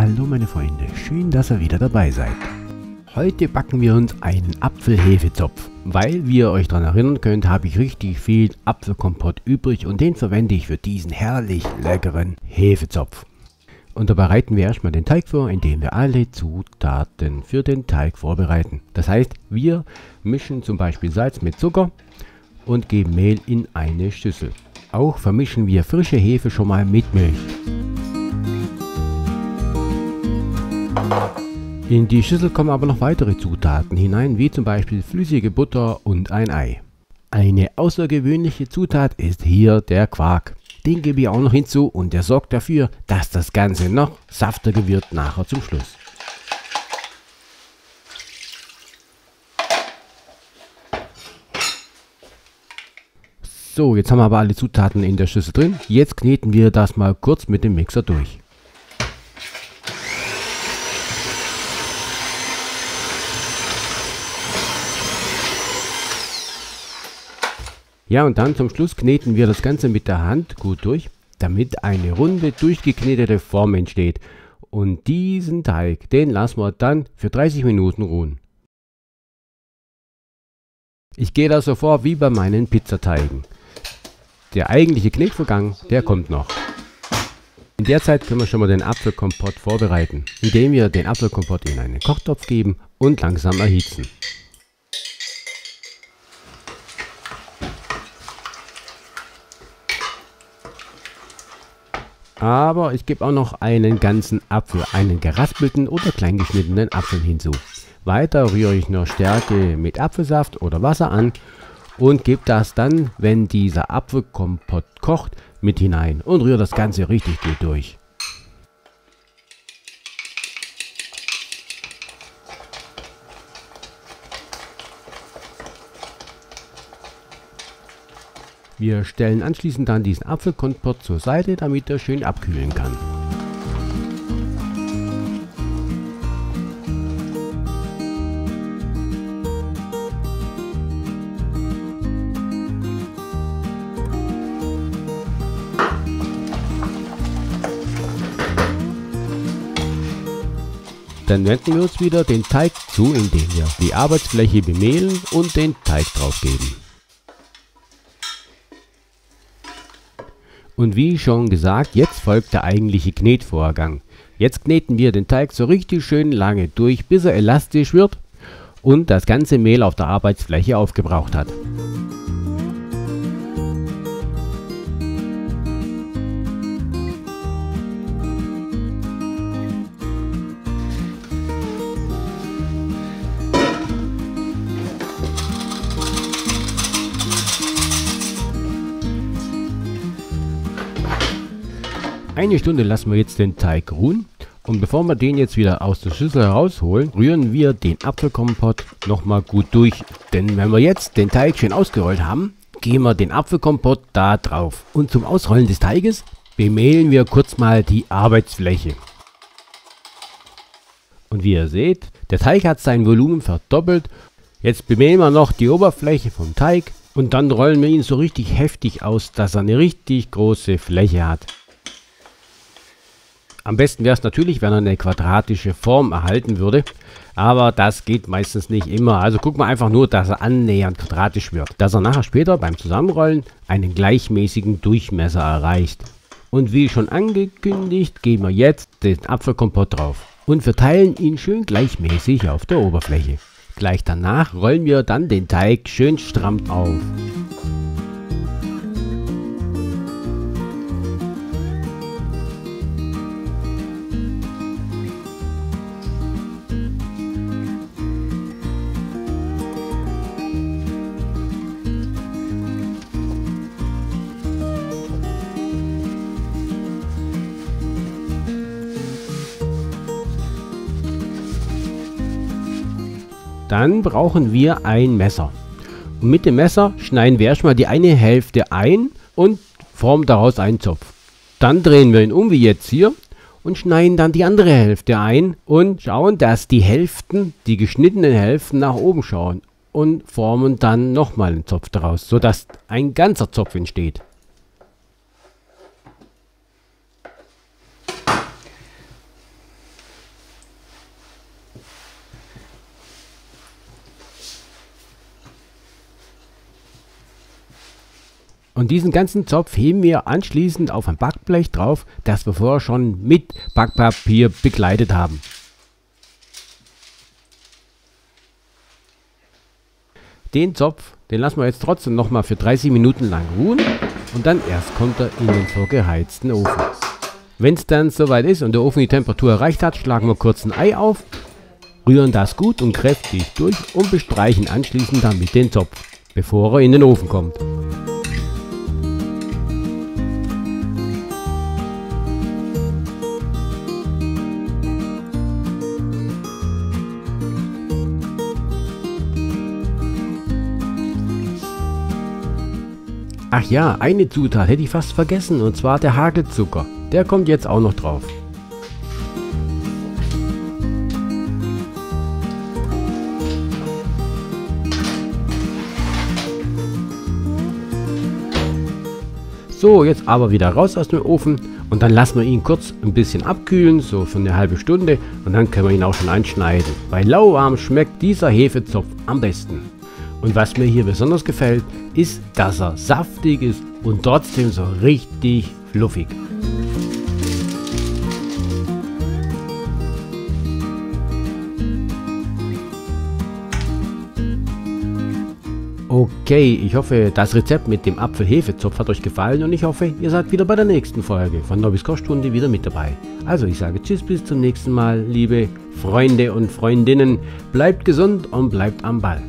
Hallo meine Freunde, schön, dass ihr wieder dabei seid. Heute backen wir uns einen Apfel-Hefezopf. Weil wir euch daran erinnern könnt, habe ich richtig viel Apfelkompott übrig und den verwende ich für diesen herrlich leckeren Hefezopf. Und da bereiten wir erstmal den Teig vor, indem wir alle Zutaten für den Teig vorbereiten. Das heißt, wir mischen zum Beispiel Salz mit Zucker und geben Mehl in eine Schüssel. Auch vermischen wir frische Hefe schon mal mit Milch. In die Schüssel kommen aber noch weitere Zutaten hinein, wie zum Beispiel flüssige Butter und ein Ei. Eine außergewöhnliche Zutat ist hier der Quark. Den gebe ich auch noch hinzu und der sorgt dafür, dass das Ganze noch saftiger wird nachher zum Schluss. So, jetzt haben wir aber alle Zutaten in der Schüssel drin. Jetzt kneten wir das mal kurz mit dem Mixer durch. Ja, und dann zum Schluss kneten wir das Ganze mit der Hand gut durch, damit eine runde, durchgeknetete Form entsteht. Und diesen Teig, den lassen wir dann für 30 Minuten ruhen. Ich gehe da so vor wie bei meinen Pizzateigen. Der eigentliche Knetvorgang, der kommt noch. In der Zeit können wir schon mal den Apfelkompott vorbereiten, indem wir den Apfelkompott in einen Kochtopf geben und langsam erhitzen. Aber ich gebe auch noch einen ganzen Apfel, einen geraspelten oder kleingeschnittenen Apfel hinzu. Weiter rühre ich noch Stärke mit Apfelsaft oder Wasser an und gebe das dann, wenn dieser Apfelkompott kocht, mit hinein und rühre das Ganze richtig gut durch. Wir stellen anschließend dann diesen Apfelkompott zur Seite, damit er schön abkühlen kann. Dann wenden wir uns wieder den Teig zu, indem wir die Arbeitsfläche bemehlen und den Teig drauf geben. Und wie schon gesagt, jetzt folgt der eigentliche Knetvorgang. Jetzt kneten wir den Teig so richtig schön lange durch, bis er elastisch wird und das ganze Mehl auf der Arbeitsfläche aufgebraucht hat. Eine Stunde lassen wir jetzt den Teig ruhen und bevor wir den jetzt wieder aus der Schüssel herausholen, rühren wir den Apfelkompott nochmal gut durch. Denn wenn wir jetzt den Teig schön ausgerollt haben, geben wir den Apfelkompott da drauf. Und zum Ausrollen des Teiges bemehlen wir kurz mal die Arbeitsfläche. Und wie ihr seht, der Teig hat sein Volumen verdoppelt. Jetzt bemehlen wir noch die Oberfläche vom Teig und dann rollen wir ihn so richtig heftig aus, dass er eine richtig große Fläche hat. Am besten wäre es natürlich, wenn er eine quadratische Form erhalten würde, aber das geht meistens nicht immer. Also gucken wir einfach nur, dass er annähernd quadratisch wird, dass er nachher später beim Zusammenrollen einen gleichmäßigen Durchmesser erreicht. Und wie schon angekündigt, geben wir jetzt den Apfelkompott drauf und verteilen ihn schön gleichmäßig auf der Oberfläche. Gleich danach rollen wir dann den Teig schön stramm auf. Dann brauchen wir ein Messer. Und mit dem Messer schneiden wir erstmal die eine Hälfte ein und formen daraus einen Zopf. Dann drehen wir ihn um wie jetzt hier und schneiden dann die andere Hälfte ein und schauen, dass die Hälften, die geschnittenen Hälften nach oben schauen und formen dann nochmal einen Zopf daraus, sodass ein ganzer Zopf entsteht. Und diesen ganzen Zopf heben wir anschließend auf ein Backblech drauf, das wir vorher schon mit Backpapier begleitet haben. Den Zopf, den lassen wir jetzt trotzdem nochmal für 30 Minuten lang ruhen und dann erst kommt er in den vorgeheizten Ofen. Wenn es dann soweit ist und der Ofen die Temperatur erreicht hat, schlagen wir kurz ein Ei auf, rühren das gut und kräftig durch und bestreichen anschließend damit den Zopf, bevor er in den Ofen kommt. Ach ja, eine Zutat hätte ich fast vergessen, und zwar der Hagelzucker. Der kommt jetzt auch noch drauf. So, jetzt aber wieder raus aus dem Ofen und dann lassen wir ihn kurz ein bisschen abkühlen, so für eine halbe Stunde, und dann können wir ihn auch schon anschneiden. Bei lauwarm schmeckt dieser Hefezopf am besten. Und was mir hier besonders gefällt, ist, dass er saftig ist und trotzdem so richtig fluffig. Okay, ich hoffe, das Rezept mit dem Apfel-Hefezopf hat euch gefallen und ich hoffe, ihr seid wieder bei der nächsten Folge von Nobis Kochstunde wieder mit dabei. Also ich sage tschüss, bis zum nächsten Mal, liebe Freunde und Freundinnen. Bleibt gesund und bleibt am Ball.